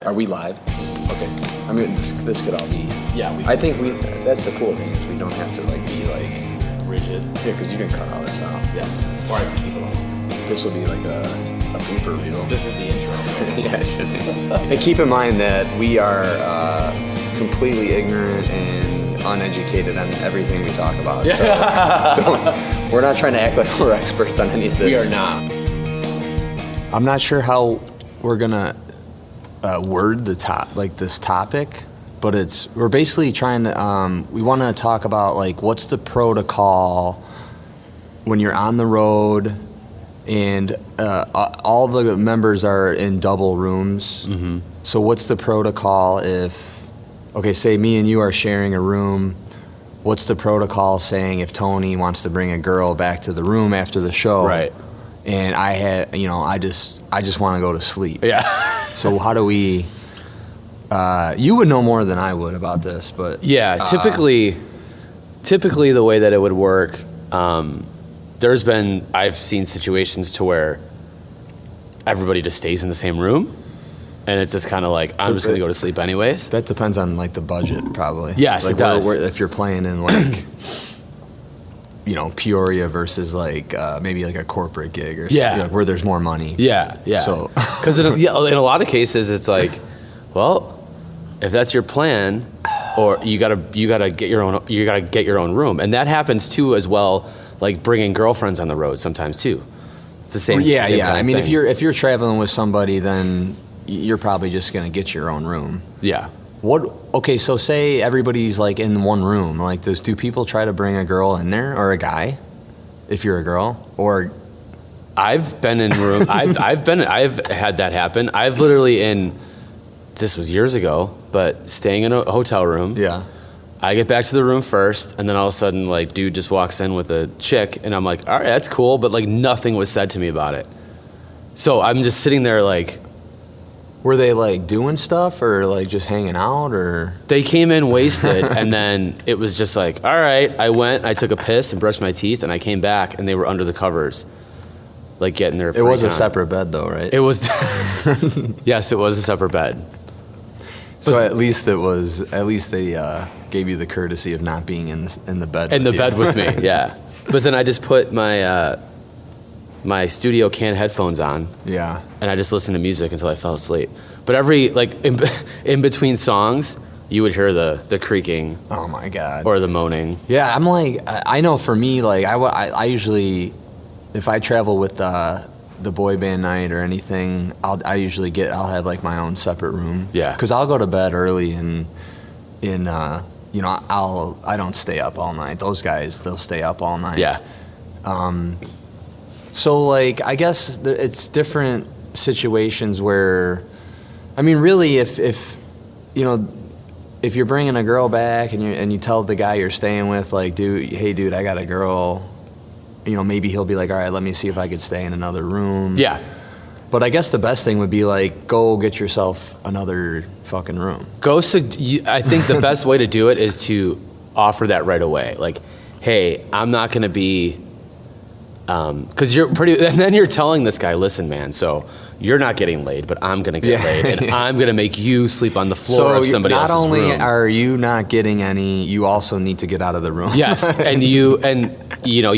Are we live? Okay. I mean, this could all be. Yeah. I think that's the cool thing is we don't have to be rigid. Yeah, because you can cut all this out. Yeah. Or I can keep it on. This will be like a blooper reel. This is the intro. Yeah, it should be. And keep in mind that we are completely ignorant and uneducated on everything we talk about. Yeah. So we're not trying to act like we're experts on any of this. We are not. I'm not sure how we're gonna word this topic, but we're basically trying to. We want to talk about what's the protocol when you're on the road, and all the members are in double rooms. Mm-hmm. So what's the protocol say me and you are sharing a room? What's the protocol saying if Tony wants to bring a girl back to the room after the show? Right. And I just want to go to sleep. Yeah. So how do we? You would know more than I would about this, but Yeah. Typically the way that it would work, I've seen situations to where everybody just stays in the same room, and it's just kind of like I'm just gonna go to sleep anyways. that depends on the budget, probably. Yes, it does. If you're playing in Peoria versus maybe a corporate gig or something, where there's more money. Yeah. So because in a lot of cases it's well, if that's your plan, or you gotta get your own room, and that happens too as well. Bringing girlfriends on the road sometimes too. It's the same. Yeah. Kind I of mean, thing. if you're traveling with somebody, then you're probably just gonna get your own room. Yeah. Okay, so say everybody's in one room. Do people try to bring a girl in there or a guy? If you're a girl, or I've been in room. I've had that happen. I've literally this was years ago, but staying in a hotel room. yeah. I get back to the room first, and then all of a sudden, dude just walks in with a chick, and I'm like, all right, that's cool, but nothing was said to me about it. So I'm just sitting there Were they doing stuff or just hanging out or? They came in wasted, and then it was just all right. I took a piss and brushed my teeth, and I came back, and they were under the covers, getting their. It was a freak on. separate bed though, right? It was. Yes, it was a separate bed. So at least they gave you the courtesy of not being in the bed. In the with bed you. with me, yeah. But then I just put my my studio can headphones on. Yeah. And I just listened to music until I fell asleep. But every in between songs, you would hear the creaking. Oh my God. Or the moaning. Yeah, I'm I know for me I usually, if I travel with the boy band night or anything, I'll have my own separate room. Yeah. Because I'll go to bed early and I don't stay up all night. Those guys, they'll stay up all night. Yeah. So I guess it's different situations where, I mean, really, if you're bringing a girl back and you tell the guy you're staying with, dude, I got a girl, maybe he'll be all right, let me see if I could stay in another room. Yeah. But I guess the best thing would be go get yourself another fucking room. I think the best way to do it is to offer that right away. Hey, I'm not going to be, because and then you're telling this guy, listen, man, so you're not getting laid, but I'm going to get laid, and I'm going to make you sleep on the floor of somebody else's room. Not only are you not getting any, you also need to get out of the room. Yes, and you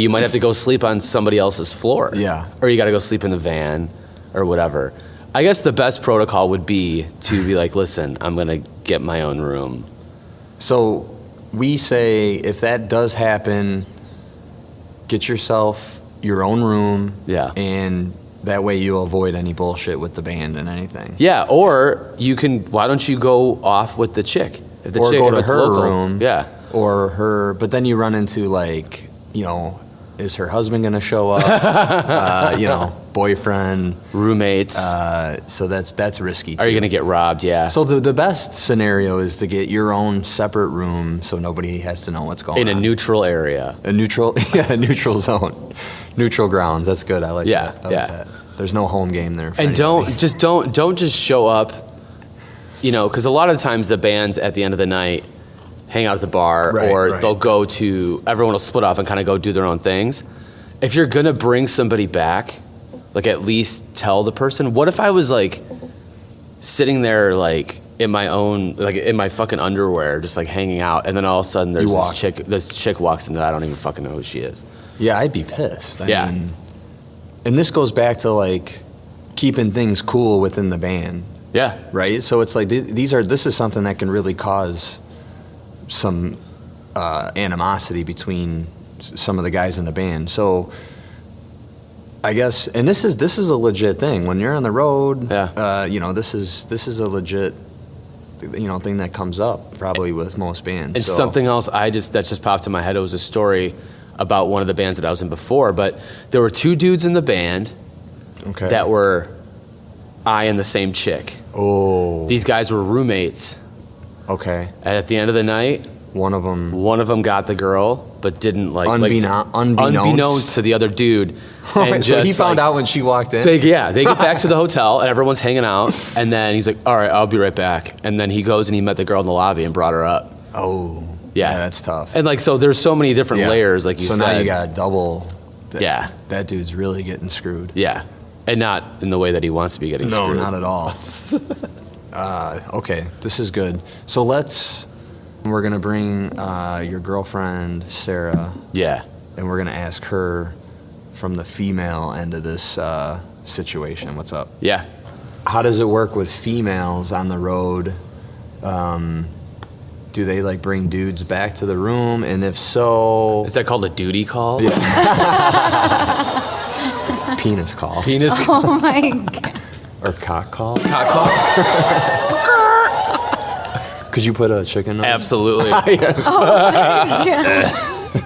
might have to go sleep on somebody else's floor. Yeah. Or you got to go sleep in the van or whatever. I guess the best protocol would be to be listen, I'm going to get my own room. So we say if that does happen, get yourself your own room. Yeah. And that way you'll avoid any bullshit with the band and anything. Yeah, or why don't you go off with the chick? If the or chick, go if to it's her local, room. Yeah. Or her, but then you run into is her husband going to show up? Boyfriend, Roommates. So that's risky too. Are you going to get robbed? Yeah. So the best scenario is to get your own separate room so nobody has to know what's going on. In a neutral area. A neutral zone. Neutral grounds. That's good. I like that. I like that. There's no home game there. And don't just show up, because a lot of times the bands at the end of the night hang out at the bar, right. They'll everyone will split off and kind of go do their own things. If you're going to bring somebody back, at least tell the person. What if I was sitting there like in my own, like in my fucking underwear, just like hanging out, and then all of a sudden there's this chick walks in that I don't even fucking know who she is. Yeah, I'd be pissed. I Yeah. mean, and this goes back to like keeping things cool within the band, Yeah. right? So it's like this is something that can really cause some animosity between some of the guys in the band. So I guess, and this is a legit thing when you're on the road. Yeah. You know, this is a legit, you know, thing that comes up probably with most bands. And so. something else that just popped in my head. It was a story about one of the bands that I was in before, but there were two dudes in the band Okay. that were eyeing the same chick. Oh. These guys were roommates. Okay. And at the end of the night, One of them. got the girl, but didn't Unbeknownst unbeknownst to the other dude. And so he just, found like, out when she walked in. They get back to the hotel and everyone's hanging out, and then he's like, "All right, I'll be right back." And then he goes and he met the girl in the lobby and brought her up. Oh. Yeah. That's tough. And like, so there's so many different Yeah. layers, like you so said. now you got double. Yeah. That dude's really getting screwed. Yeah, and not in the way that he wants to be getting No, screwed. not at all. Okay, this is good. So we're gonna bring your girlfriend Sarah, Yeah. and we're gonna ask her from the female end of this situation. What's up? Yeah. How does it work with females on the road? Do they like bring dudes back to the room? And if so, Is that called a duty call? Yeah. it's a penis call Penis Oh my God. or cock call. cock call? Could you put a chicken nose? Absolutely. Yeah.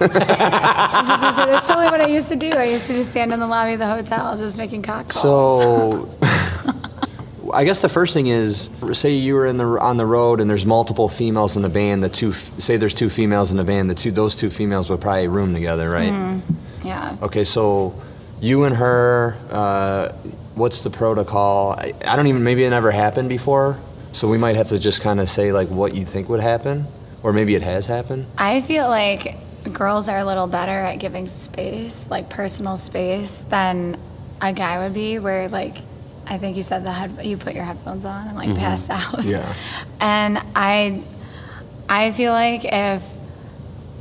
I was just gonna say, that's totally what I used to do. I used to just stand in the lobby of the hotel just making cock calls. So, I guess the first thing is, say you were on the road and there's multiple females in the band. Say there's two females in the band. Those two females would probably room together, right? Yeah. Okay, so you and her. What's the protocol? I don't even. Maybe it never happened before. So we might have to just kind of say like what you think would happen, or maybe it has happened. I feel like girls are a little better at giving space, like personal space, than a guy would be, where like, I think you said you put your headphones on and like pass out. Yeah. And I feel like if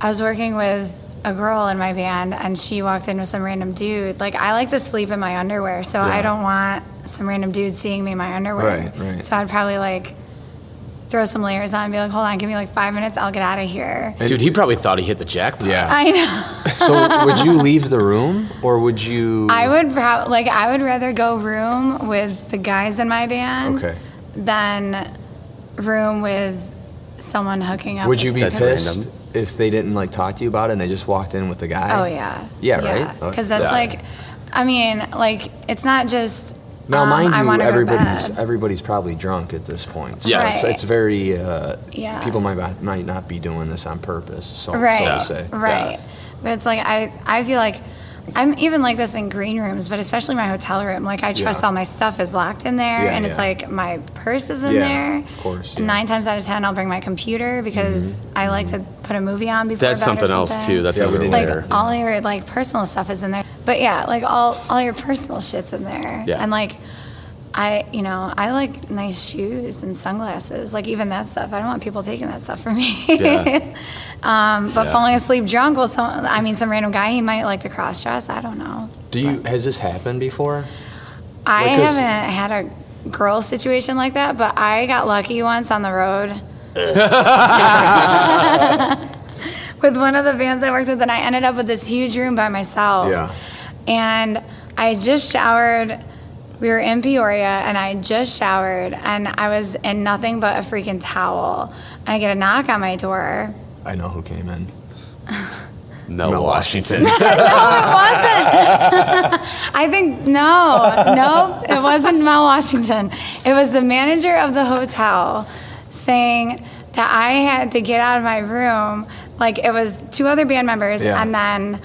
I was working with a girl in my band and she walked in with some random dude, like I like to sleep in my underwear, so I don't want some random dude seeing me in my underwear. Right. So I'd probably like throw some layers on and be like, hold on, give me like 5 minutes, I'll get out of here. Dude, he probably thought he hit the jackpot. Yeah. I know. So would you leave the room, or would you? I would I would rather go room with the guys in my band Okay. than room with someone hooking up. Would you be with That's people. pissed if they didn't like talk to you about it and they just walked in with the guy? Oh yeah. Yeah, right? Oh, Because that's yeah. like, I mean, like it's not just. Now, mind I you, wanna go to bed. everybody's probably drunk at this point. So Yes. Right. it's very. Yeah. People might not be doing this on purpose. So Right. so to say. Right. But it's like I feel like I'm even like this in green rooms, but especially my hotel room. Like I trust Yeah. all my stuff is locked in there, Yeah, and it's yeah. like my purse is in Yeah, there. of course, And yeah. 9 times out of 10, I'll bring my computer because I like to put a movie on before That's bed or something else something. too. That's Yeah, we another did Like layer. all your like personal stuff is in there. But yeah, like all your personal shit's in there. Yeah. And like I like nice shoes and sunglasses. Like even that stuff. I don't want people taking that stuff from me. Yeah. But falling asleep drunk, well, some random guy, he might like to cross dress. I don't know. Has this happened before? I Like, 'cause- haven't had a girl situation like that, but I got lucky once on the road with one of the bands I worked with, and I ended up with this huge room by myself. Yeah. And I just showered. We were in Peoria, and I just showered, and I was in nothing but a freaking towel. And I get a knock on my door. I know who came in. Mel Mel Washington. No, it wasn't. I think no, it wasn't Mel Washington. It was the manager of the hotel saying that I had to get out of my room. Like it was 2 other band members Yeah. and then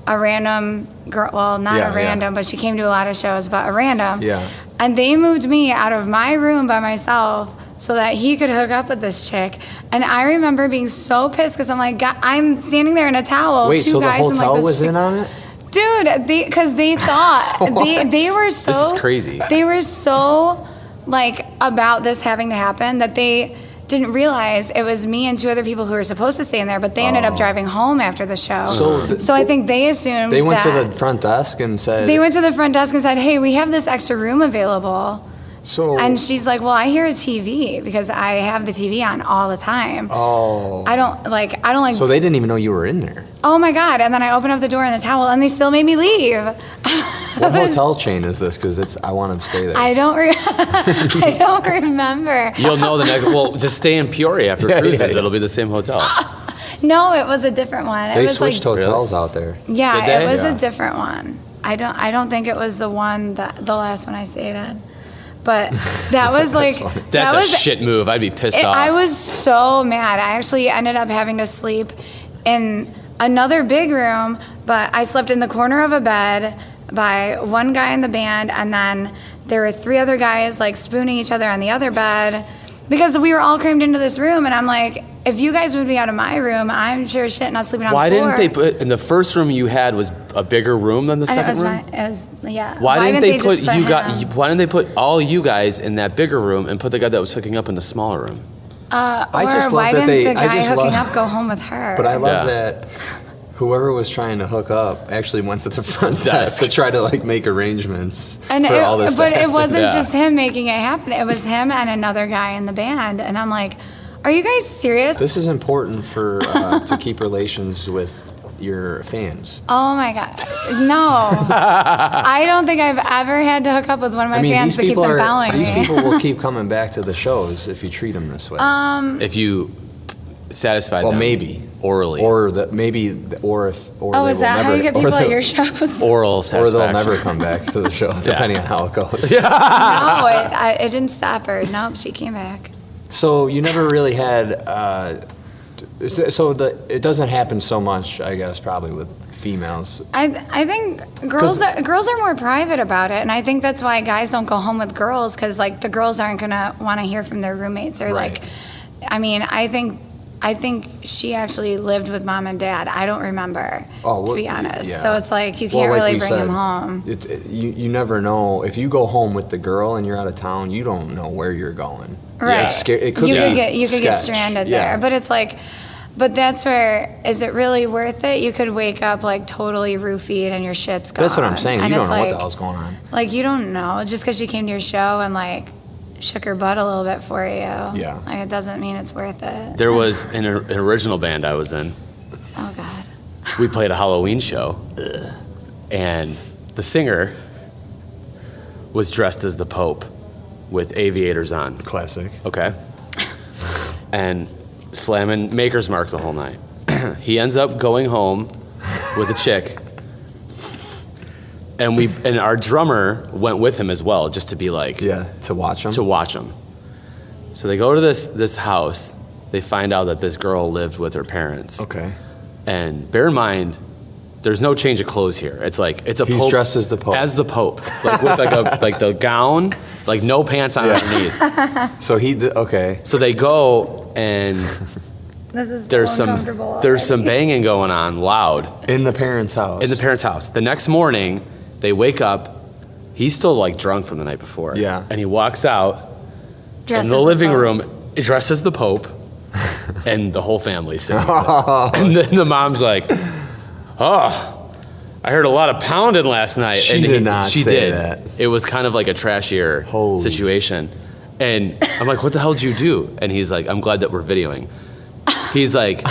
a random girl. Well, not Yeah, a random, but she came to a lot of shows. But a random. Yeah. And they moved me out of my room by myself so that he could hook up with this chick. And I remember being so pissed because I'm like, I'm standing there in a towel. Wait, 2 so the guys and, like, hotel this was chick. in on it? Dude, because they thought they were so. This is crazy. They were so like about this having to happen that they didn't realize it was me and 2 other people who were supposed to stay in there, but they ended up driving home after the show. So I think they assumed They went that to the front desk and said. they went to the front desk and said, "Hey, we have this extra room available." So. And she's like, "Well, I hear a TV because I have the TV on all the time. Oh. I don't like. So they didn't even know you were in there. Oh my God!" And then I opened up the door in the towel, and they still made me leave. What hotel chain is this? Because I want to stay there. I don't remember. You'll know the next. Well, just stay in Peoria after cruises. yeah. It'll be the same hotel. No, it was a different one. It They was switched like, hotels out there. yeah, Did they? it was Yeah. a different one. I don't think it was the one the last one I stayed in. But that was like funny. That's that a was, shit move. I'd be pissed off. I was so mad. I actually ended up having to sleep in another big room, but I slept in the corner of a bed by one guy in the band, and then there were 3 other guys like spooning each other on the other bed because we were all crammed into this room. And I'm like, if you guys moved me out of my room, I'm sure as shit not sleeping on Why the floor. didn't they put in the first room you had was a bigger room than the And it second was room? yeah. Why didn't they put just you guys? him? Why didn't they put all you guys in that bigger room and put the guy that was hooking up in the smaller room? I Or just love why that didn't the I guy just hooking love- up go home with her? But I love Yeah. that whoever was trying to hook up actually went to the front desk to try to like make arrangements And for all this. but to it happen. wasn't Yeah. just him making it happen. It was him and another guy in the band. And I'm like, are you guys serious? This is important for to keep relations with your fans. Oh my God. No. I don't think I've ever had to hook up with one of my fans to keep them following these me. people will keep coming back to the shows if you treat them this way. If you satisfy well, them maybe orally or that maybe or if or Oh, they is will that how never, you get or people at they'll- your shows? oral or satisfaction. they'll never come back to the show, depending on how it goes. No, it didn't stop her. Nope, she came back. So you never really had. It doesn't happen so much, I guess, probably with females. I think girls are more private about it, and I think that's why guys don't go home with girls because like the girls aren't gonna want to hear from their roommates or Right. like. I mean, I think she actually lived with mom and dad. I don't remember, Oh, to be well, honest. yeah. So it's like you Well, can't like really we bring said, him home. You never know if you go home with the girl and you're out of town. You don't know where you're going. Right. It's it could you be could get sketch. stranded Yeah. there. But it's like, but that's where, is it really worth it? You could wake up like totally roofied and your shit's gone. That's what I'm saying. And You don't it's know what like- the hell's going on. Like you don't know just because she came to your show and like shook her butt a little bit for you. Yeah. Like it doesn't mean it's worth it. There was an original band I was in. Oh God. We played a Halloween show, and the singer was dressed as the Pope with aviators on. Classic. Okay. And slamming Maker's Mark the whole night. He ends up going home with a chick. And our drummer went with him as well, just to be like, Yeah, to watch them. to watch him. So they go to this house. They find out that this girl lived with her parents. Okay. And bear in mind, there's no change of clothes here. It's like it's a He's pope dressed as the Pope. As the Pope, like with like the gown, like no pants on underneath. So okay. So they go and This is there's so some uncomfortable there's some already. banging going on loud In the parents' house. in the parents' house. The next morning, they wake up. He's still like drunk from the night before. Yeah. And he walks out Dressed in the as living Pope. room dressed as the Pope, and the whole family's sitting there. And then the mom's like, "Oh, I heard a lot of pounding last night." She and did not She say did. that. It was kind of like a trashier Holy. situation. And I'm like, "What the hell did you do?" And he's like, "I'm glad that we're videoing." He's like,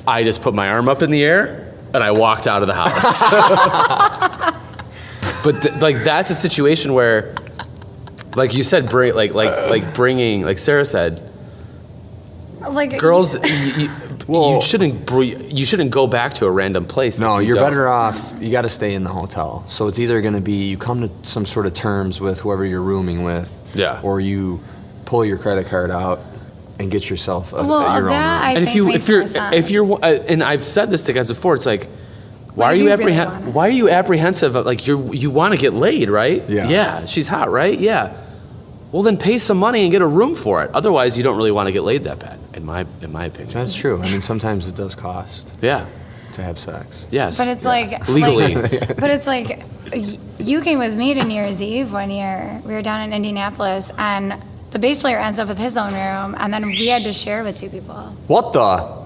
"I just put my arm up in the air and I walked out of the house." But like that's a situation where, like you said, bringing, like Sarah said, Like girls, Well- you shouldn't go back to a random place. No, if you you're don't. better off. You got to stay in the hotel. So it's either going to be you come to some sort of terms with whoever you're rooming with, Yeah. or you pull your credit card out and get yourself your Well, own that room. I And think makes more sense. if you're, and I've said this to guys before, it's like, why What are if you you really want it? why are you apprehensive? Of, like you want to get laid, right? Yeah. Yeah, she's hot, right? Yeah. Well, then pay some money and get a room for it. Otherwise, you don't really want to get laid that bad, in my opinion. That's true. I mean, sometimes it does cost. Yeah. to have sex. Yes. But it's like Legally. but it's like you came with me to New Year's Eve one year. We were down in Indianapolis, and the bass player ends up with his own room, and then we had to share with two people. What the?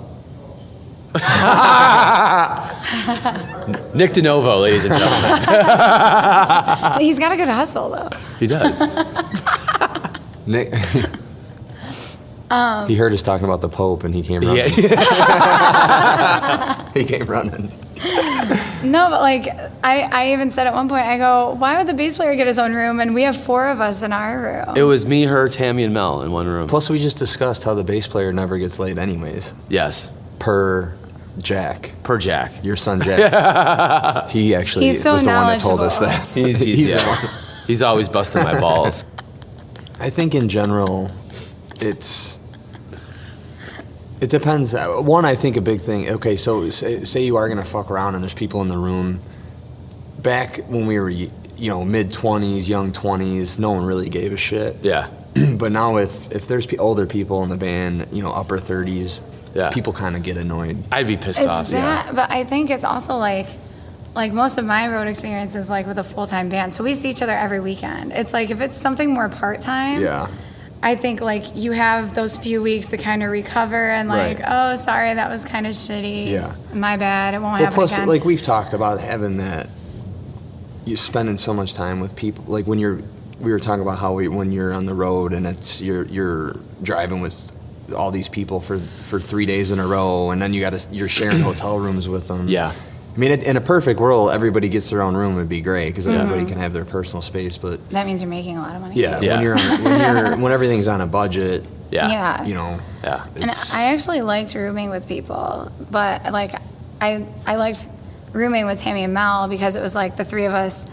Nick DeNovo, ladies and gentlemen. He's got a good hustle though. He does. Nick. He heard us talking about the Pope, and he came running. Yeah. He came running. No, but like I even said at one point, I go, why would the bass player get his own room and we have 4 of us in our room? It was me, her, Tammy, and Mel in one room. Plus, we just discussed how the bass player never gets laid anyways. Yes. Per Jack. Per Jack. Your son, Jack. He actually He's so was the one that told us knowledgeable. that. He's, the yeah. one. He's always busting my balls. I think in general, it depends. One, I think a big thing, okay, so say you are going to fuck around and there's people in the room. Back when we were, mid-20s, young 20s, no one really gave a shit. Yeah. But now if there's older people in the band, upper 30s, Yeah. people kind of get annoyed. I'd be pissed It's off. that, but I think it's also like most of my road experience is like with a full-time band. So we see each other every weekend. It's like if it's something more part-time, Yeah. I think like you have those few weeks to kind of recover and like, Right. oh, sorry, that was kind of shitty. Yeah. My bad. It won't Well, happen plus, again. like we've talked about having that, you spending so much time with people. Like we were talking about how when you're on the road and you're driving with all these people for 3 days in a row, and then you're sharing hotel rooms with them. Yeah. I mean, in a perfect world, everybody gets their own room would be great because everybody can have their personal space. But that means you're making a lot of money. yeah, Too. Yeah. when everything's on a budget, Yeah. Yeah. Yeah. And it's, I actually liked rooming with people, but like I liked rooming with Tammy and Mel because it was like the 3 of us.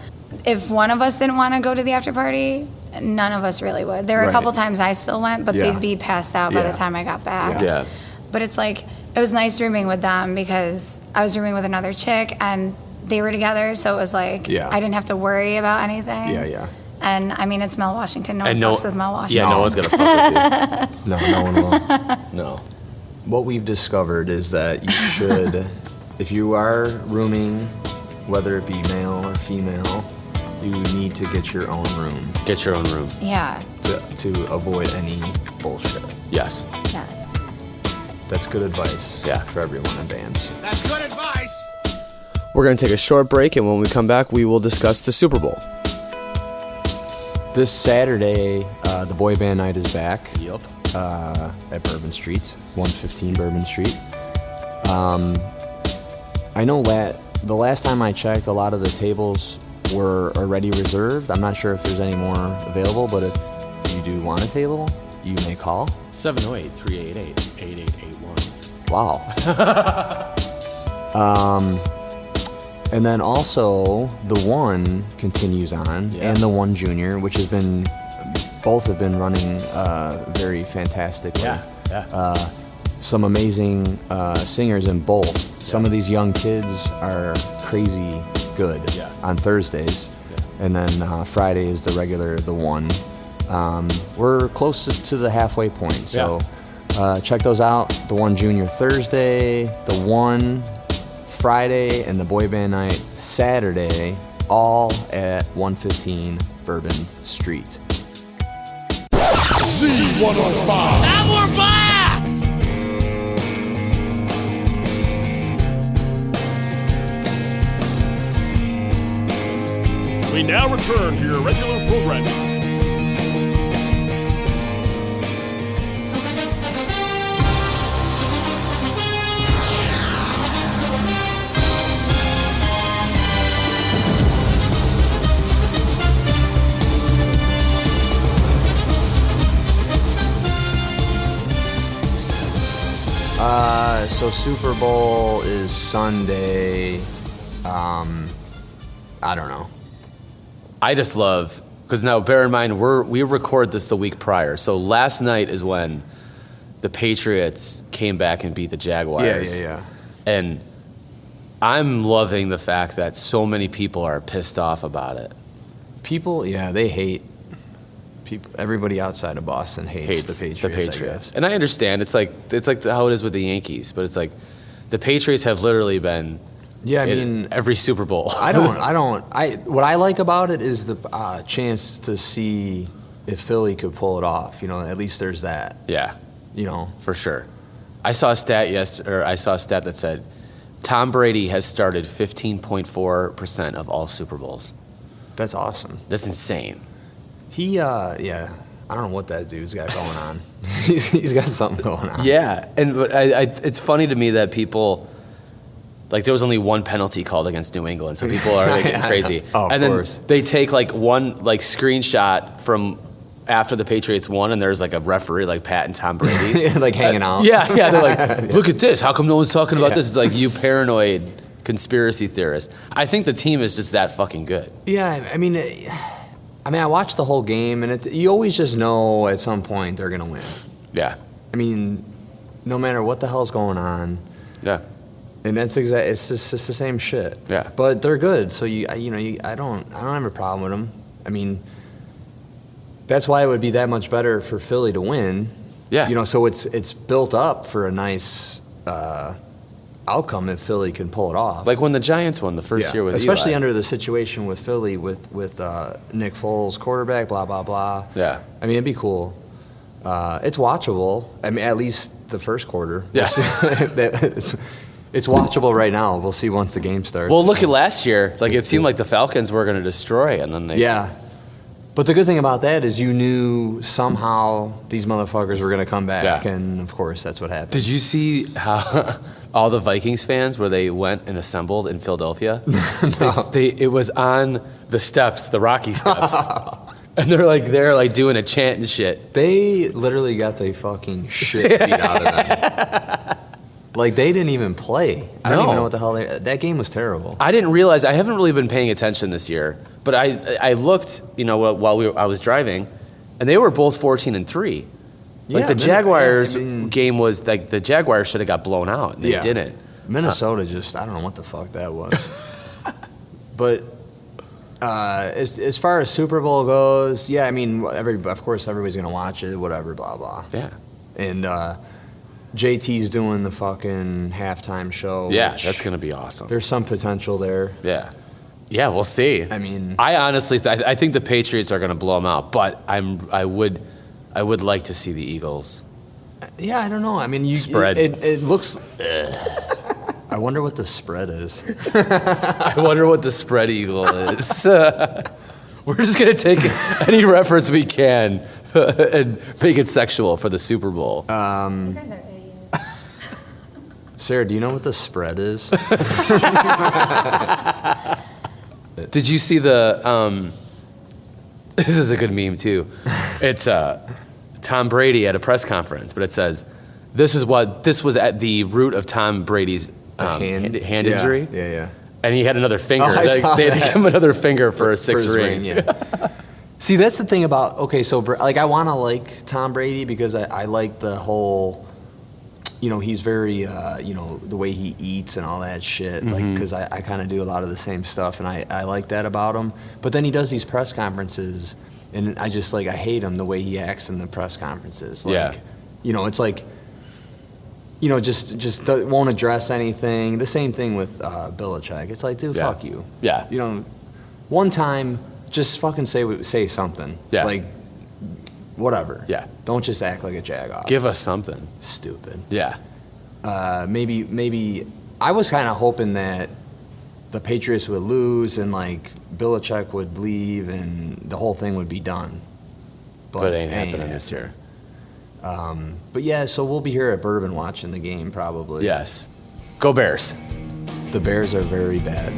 If one of us didn't want to go to the after party, none of us really would. There were a Right. couple times I still went, but Yeah. they'd be passed out by Yeah. the time I got back. Yeah. But it's like it was nice rooming with them because I was rooming with another chick and they were together, so it was like Yeah. I didn't have to worry about anything. yeah. And I mean, it's Mel Washington. No one And fucks with Mel Washington. Yeah, no one's going to fuck with No one will. you. No. What we've discovered is that you should, if you are rooming, whether it be male or female, you need to get your own room Get your own room. Yeah. to avoid any bullshit. Yes. Yes. That's good advice Yeah. for everyone in bands. That's good advice. We're going to take a short break, and when we come back, we will discuss the Super Bowl. This Saturday, the boy band night is back Yep. at Bourbon Street, 115 Bourbon Street. I know the last time I checked, a lot of the tables were already reserved. I'm not sure if there's any more available, but if you do want a table, you may call. 708-388-8881. Wow. And then also the One continues on, Yeah. and the One Junior, which both have been running very fantastically. Yeah. Some amazing singers in both. Some of these young kids are crazy good Yeah. on Thursdays, and then Friday is the One. We're close to the halfway point, so check those out. The One Junior Thursday, the One Friday, and the boy band night Saturday, all at 115 Bourbon Street. Z105. And we're back! We now return to your regular programming. So Super Bowl is Sunday. I don't know. I just love, because now bear in mind, we record this the week prior. So last night is when the Patriots came back and beat the Jaguars. Yeah. And I'm loving the fact that so many people are pissed off about it. People, they hate. People, everybody outside of Boston hates the Patriots. I guess. And I understand. It's like how it is with the Yankees, but it's like the Patriots have literally been Yeah, I in mean, every Super Bowl. what I like about it is the chance to see if Philly could pull it off. You know, at least there's that. Yeah, You know, for sure. I saw a stat that said Tom Brady has started 15.4% of all Super Bowls. that's awesome. That's insane. He, yeah, I don't know what that dude's got going on. he's got something going on. Yeah, but it's funny to me that people, like, there was only one penalty called against New England, so people are like, getting crazy. Oh, of and course. then they take like one like screenshot from after the Patriots won, and there's like a referee like patting Tom Brady, like hanging out. Yeah, they're like, look at this. How come no one's talking about this? It's like, you paranoid conspiracy theorist. I think the team is just that fucking good. Yeah, I mean, I watched the whole game, and you always just know at some point they're gonna win. Yeah, I mean, no matter what the hell's going on, yeah, and it's just the same shit. Yeah. But they're good, so I don't have a problem with them. I mean, that's why it would be that much better for Philly to win. Yeah. You know, so it's built up for a nice outcome if Philly can pull it off. like when the Giants won the first year with especially Eli. under the situation with Philly with Nick Foles quarterback, blah blah blah. Yeah. I mean, it'd be cool. It's watchable. I mean, at least the first quarter. Yeah. It's watchable right now. We'll see once the game starts. Well, look at last year. Like, it seemed like the Falcons were going to destroy, and then they. Yeah. But the good thing about that is you knew somehow these motherfuckers were going to come back, Yeah. and of course that's what happened. Did you see how all the Vikings fans where they went and assembled in Philadelphia? No. It was on the steps, the Rocky steps, and they're like doing a chant and shit. They literally got the fucking shit beat out of them. Like, they didn't even play. I don't No. even know what the hell that game was terrible. I didn't realize. I haven't really been paying attention this year, but I looked, while I was driving, and they were both 14-3. Like, Yeah, the Jaguars I mean- game was like the Jaguars should have got blown out. And they Yeah. didn't. Minnesota just, I don't know what the fuck that was. But as far as Super Bowl goes, yeah, I mean, of course everybody's going to watch it, whatever, blah, blah. Yeah. And JT's doing the fucking halftime show. Yeah, which that's gonna be awesome. There's some potential there. Yeah. Yeah, we'll see. I mean, I honestly, I think the Patriots are going to blow them out, but I would like to see the Eagles. yeah, I don't know. I mean, Spread. It looks. I wonder what the spread is. I wonder what the spread eagle is. We're just going to take any reference we can and make it sexual for the Super Bowl. You guys are idiots. Sarah, do you know what the spread is? Did you see the? This is a good meme too. It's Tom Brady at a press conference, but it says, this was at the root of Tom Brady's hand Yeah, injury. Yeah. And he had another finger. Oh, I saw They had to that. give him another finger for a sixth First ring. yeah. See, that's the thing about, okay, so like I want to like Tom Brady because I like the whole, he's very, the way he eats and all that shit. Like, because I kind of do a lot of the same stuff, and I like that about him. But then he does these press conferences, and I just I hate him the way he acts in the press conferences. Like, Yeah. It's like, just won't address anything. The same thing with Belichick. It's like, dude, Yeah. fuck you. Yeah. One time, just fucking say something. Yeah. Like, whatever. Yeah. Don't just act like a jag-off. Give us something. Stupid. Yeah. Maybe I was kind of hoping that the Patriots would lose and Belichick would leave and the whole thing would be done. But it ain't happening this year. But yeah, so we'll be here at Bourbon watching the game probably. Yes. Go Bears. The Bears are very bad.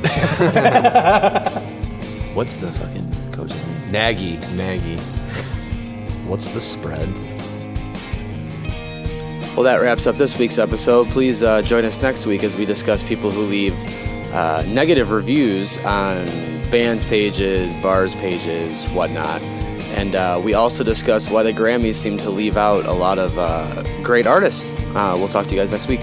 What's the fucking coach's name? Nagy. What's the spread? Well, that wraps up this week's episode. Please join us next week as we discuss people who leave negative reviews on bands pages, bars pages, whatnot. And we also discuss why the Grammys seem to leave out a lot of great artists. We'll talk to you guys next week.